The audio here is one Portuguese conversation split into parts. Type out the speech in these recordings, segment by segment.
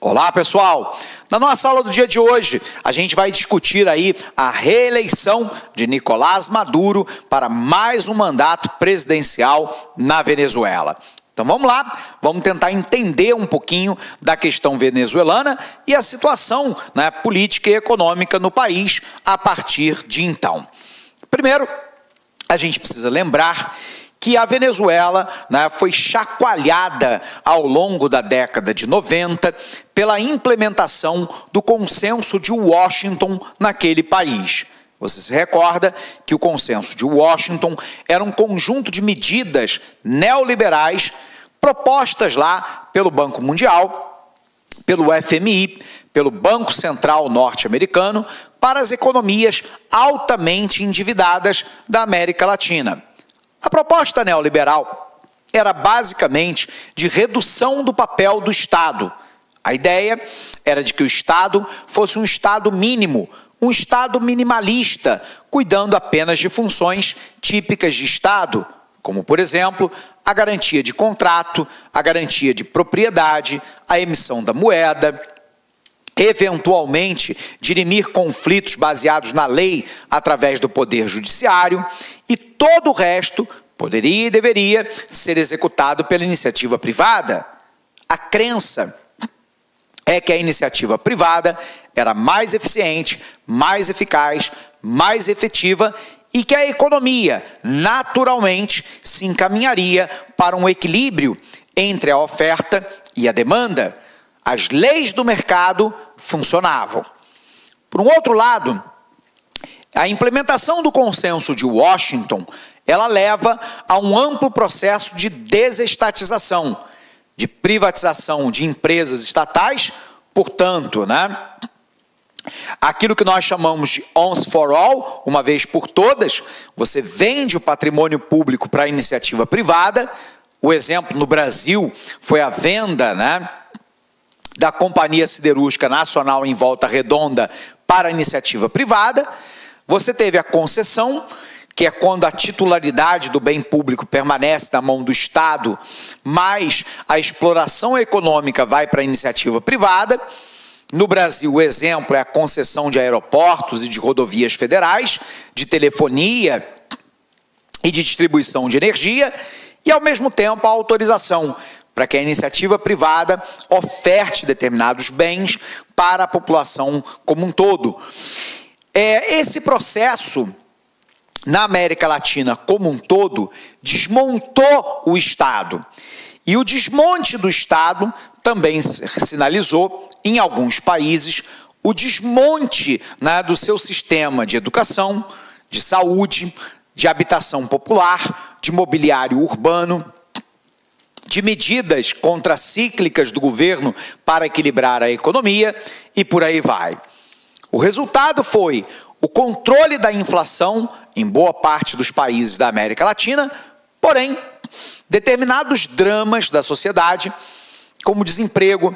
Olá, pessoal! Na nossa aula do dia de hoje, a gente vai discutir aí a reeleição de Nicolás Maduro para mais um mandato presidencial na Venezuela. Então vamos lá, vamos tentar entender um pouquinho da questão venezuelana e a situação, né, política e econômica no país a partir de então. Primeiro, a gente precisa lembrar que a Venezuela, né, foi chacoalhada ao longo da década de 90 pela implementação do Consenso de Washington naquele país. Você se recorda que o Consenso de Washington era um conjunto de medidas neoliberais propostas lá pelo Banco Mundial, pelo FMI, pelo Banco Central Norte-Americano, para as economias altamente endividadas da América Latina. A proposta neoliberal era basicamente de redução do papel do Estado. A ideia era de que o Estado fosse um Estado mínimo, um Estado minimalista, cuidando apenas de funções típicas de Estado, como, por exemplo, a garantia de contrato, a garantia de propriedade, a emissão da moeda, eventualmente dirimir conflitos baseados na lei através do Poder Judiciário, e todo o resto poderia e deveria ser executado pela iniciativa privada. A crença é que a iniciativa privada era mais eficiente, mais eficaz, mais efetiva e que a economia, naturalmente, se encaminharia para um equilíbrio entre a oferta e a demanda. As leis do mercado funcionavam. Por um outro lado, a implementação do Consenso de Washington, ela leva a um amplo processo de desestatização, de privatização de empresas estatais, portanto, né, aquilo que nós chamamos de once for all, uma vez por todas, você vende o patrimônio público para a iniciativa privada. O exemplo no Brasil foi a venda, né, da Companhia Siderúrgica Nacional em Volta Redonda para a iniciativa privada. Você teve a concessão, que é quando a titularidade do bem público permanece na mão do Estado, mas a exploração econômica vai para a iniciativa privada. No Brasil, o exemplo é a concessão de aeroportos e de rodovias federais, de telefonia e de distribuição de energia, e, ao mesmo tempo, a autorização para que a iniciativa privada oferte determinados bens para a população como um todo. Esse processo, na América Latina como um todo, desmontou o Estado. E o desmonte do Estado também sinalizou, em alguns países, o desmonte, né, do seu sistema de educação, de saúde, de habitação popular, de mobiliário urbano, de medidas contracíclicas do governo para equilibrar a economia e por aí vai. O resultado foi o controle da inflação em boa parte dos países da América Latina, porém, determinados dramas da sociedade, como o desemprego,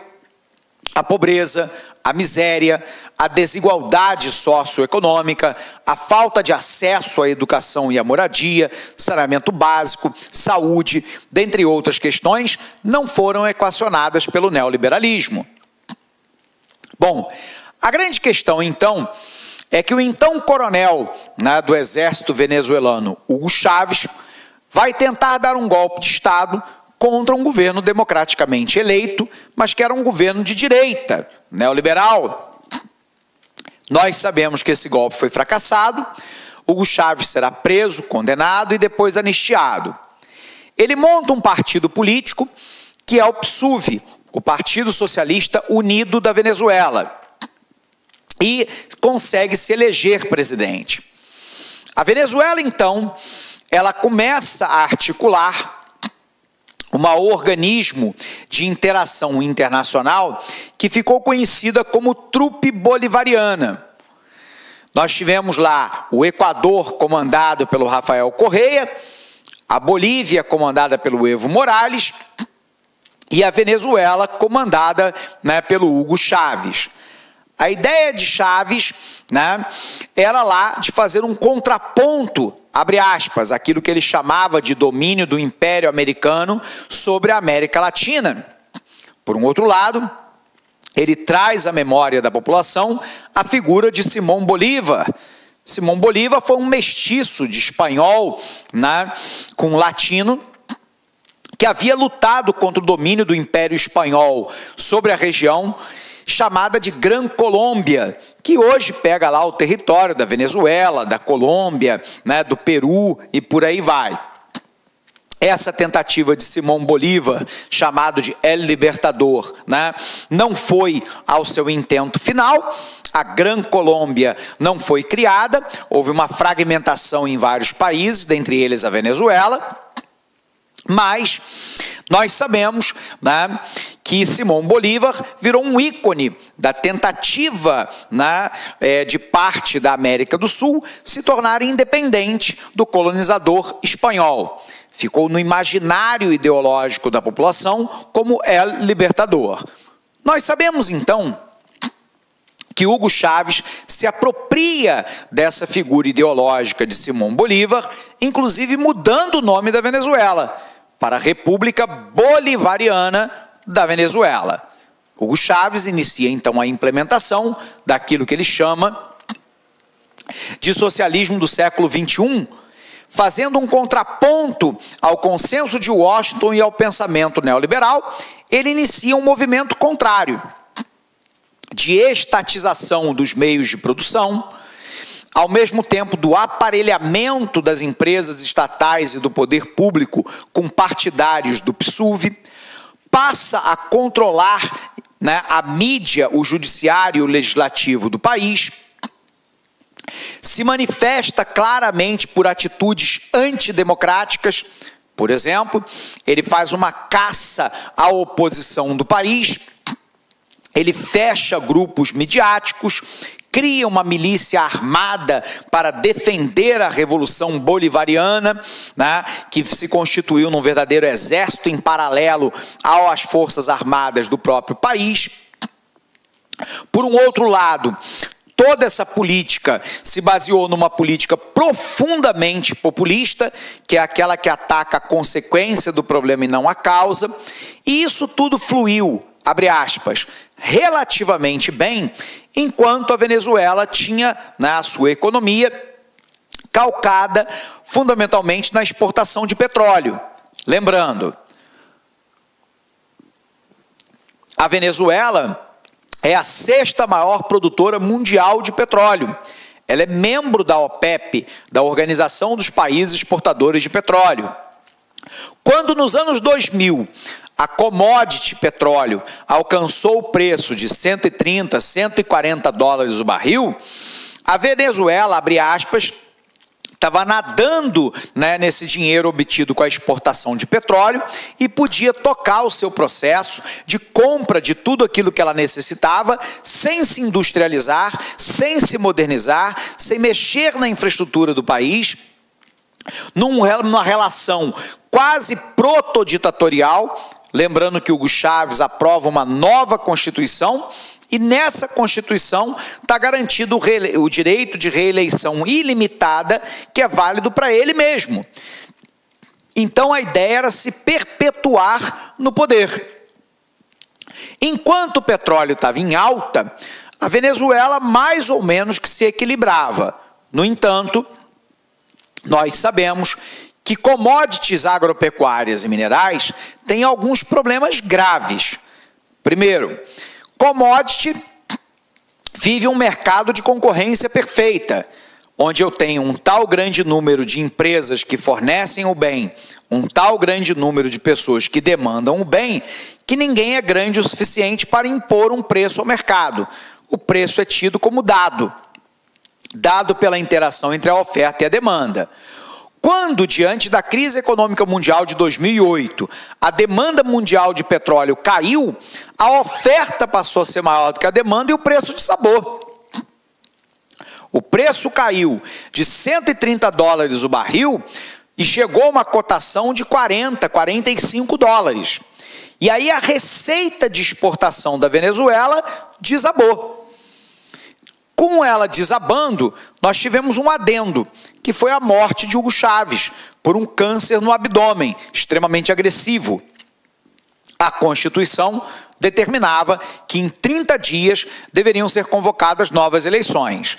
a pobreza, a miséria, a desigualdade socioeconômica, a falta de acesso à educação e à moradia, saneamento básico, saúde, dentre outras questões, não foram equacionadas pelo neoliberalismo. Bom, a grande questão, então, é que o então coronel, né, do exército venezuelano, Hugo Chávez, vai tentar dar um golpe de Estado contra um governo democraticamente eleito, mas que era um governo de direita, neoliberal. Nós sabemos que esse golpe foi fracassado. Hugo Chávez será preso, condenado e depois anistiado. Ele monta um partido político que é o PSUV, o Partido Socialista Unido da Venezuela, e consegue se eleger presidente. A Venezuela, então, ela começa a articular um organismo de interação internacional que ficou conhecida como Trupe Bolivariana. Nós tivemos lá o Equador, comandado pelo Rafael Correa, a Bolívia, comandada pelo Evo Morales, e a Venezuela, comandada, né, pelo Hugo Chávez. A ideia de Chávez, né, era lá de fazer um contraponto, abre aspas, aquilo que ele chamava de domínio do Império Americano sobre a América Latina. Por um outro lado, ele traz à memória da população a figura de Simão Bolívar. Simão Bolívar foi um mestiço de espanhol, né, com latino, que havia lutado contra o domínio do Império Espanhol sobre a região chamada de Gran Colômbia, que hoje pega lá o território da Venezuela, da Colômbia, né, do Peru e por aí vai. Essa tentativa de Simão Bolívar, chamado de El Libertador, né, não foi ao seu intento final. A Gran Colômbia não foi criada, houve uma fragmentação em vários países, dentre eles a Venezuela, mas nós sabemos, né, que Simão Bolívar virou um ícone da tentativa, né, de parte da América do Sul se tornar independente do colonizador espanhol. Ficou no imaginário ideológico da população como El Libertador. Nós sabemos, então, que Hugo Chávez se apropria dessa figura ideológica de Simão Bolívar, inclusive mudando o nome da Venezuela para a República Bolivariana da Venezuela. Hugo Chávez inicia, então, a implementação daquilo que ele chama de socialismo do século XXI, fazendo um contraponto ao consenso de Washington e ao pensamento neoliberal. Ele inicia um movimento contrário, de estatização dos meios de produção, ao mesmo tempo do aparelhamento das empresas estatais e do poder público com partidários do PSUV, passa a controlar, né, a mídia, o judiciário e o legislativo do país, se manifesta claramente por atitudes antidemocráticas. Por exemplo, ele faz uma caça à oposição do país, ele fecha grupos midiáticos, cria uma milícia armada para defender a Revolução Bolivariana, né, que se constituiu num verdadeiro exército em paralelo às forças armadas do próprio país. Por um outro lado, toda essa política se baseou numa política profundamente populista, que é aquela que ataca a consequência do problema e não a causa, e isso tudo fluiu, abre aspas, relativamente bem, enquanto a Venezuela tinha, né, a sua economia calcada fundamentalmente na exportação de petróleo. Lembrando, a Venezuela é a 6ª maior produtora mundial de petróleo. Ela é membro da OPEP, da Organização dos Países Exportadores de Petróleo. Quando nos anos 2000 a commodity petróleo alcançou o preço de 130, 140 dólares o barril, a Venezuela, abre aspas, estava nadando, né, nesse dinheiro obtido com a exportação de petróleo e podia tocar o seu processo de compra de tudo aquilo que ela necessitava, sem se industrializar, sem se modernizar, sem mexer na infraestrutura do país, numa relação quase protoditatorial. Lembrando que Hugo Chávez aprova uma nova Constituição e nessa Constituição está garantido o direito de reeleição ilimitada, que é válido para ele mesmo. Então a ideia era se perpetuar no poder. Enquanto o petróleo estava em alta, a Venezuela mais ou menos que se equilibrava. No entanto, nós sabemos que commodities agropecuárias e minerais têm alguns problemas graves. Primeiro, commodity vive um mercado de concorrência perfeita, onde eu tenho um tal grande número de empresas que fornecem o bem, um tal grande número de pessoas que demandam o bem, que ninguém é grande o suficiente para impor um preço ao mercado. O preço é tido como dado pela interação entre a oferta e a demanda. Quando, diante da crise econômica mundial de 2008, a demanda mundial de petróleo caiu, a oferta passou a ser maior do que a demanda e o preço desabou. O preço caiu de 130 dólares o barril e chegou a uma cotação de 40, 45 dólares. E aí a receita de exportação da Venezuela desabou. Com ela desabando, nós tivemos um adendo, que foi a morte de Hugo Chávez por um câncer no abdômen, extremamente agressivo. A Constituição determinava que em 30 dias deveriam ser convocadas novas eleições.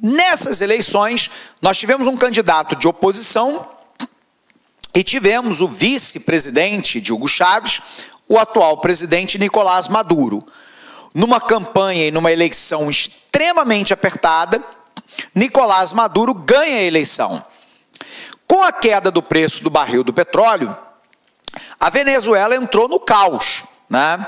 Nessas eleições, nós tivemos um candidato de oposição e tivemos o vice-presidente de Hugo Chávez, o atual presidente Nicolás Maduro. Numa campanha e numa eleição extremamente apertada, Nicolás Maduro ganha a eleição. Com a queda do preço do barril do petróleo, a Venezuela entrou no caos, né?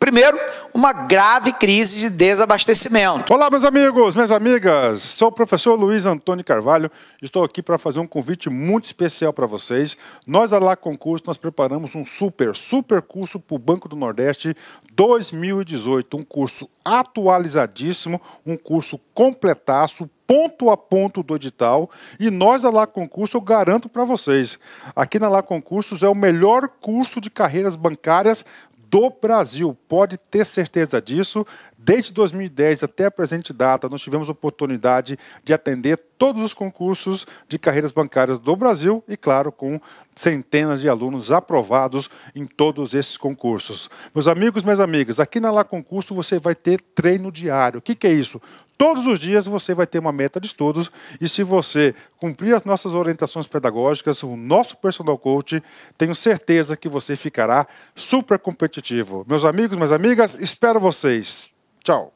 Primeiro, uma grave crise de desabastecimento. Olá, meus amigos, minhas amigas. Sou o professor Luiz Antônio Carvalho. Estou aqui para fazer um convite muito especial para vocês. Nós, da Lá Concurso, nós preparamos um super curso para o Banco do Nordeste 2018. Um curso atualizadíssimo, um curso completaço, ponto a ponto do edital, e nós, a Lá Concurso, eu garanto para vocês, aqui na Lá Concursos é o melhor curso de carreiras bancárias do Brasil, pode ter certeza disso. Desde 2010 até a presente data, nós tivemos a oportunidade de atender todos os concursos de carreiras bancárias do Brasil e, claro, com centenas de alunos aprovados em todos esses concursos. Meus amigos, minhas amigas, aqui na Lá Concurso você vai ter treino diário. O que é isso? Todos os dias você vai ter uma meta de estudos e se você cumprir as nossas orientações pedagógicas, o nosso personal coach, tenho certeza que você ficará super competitivo. Meus amigos, minhas amigas, espero vocês. Tchau.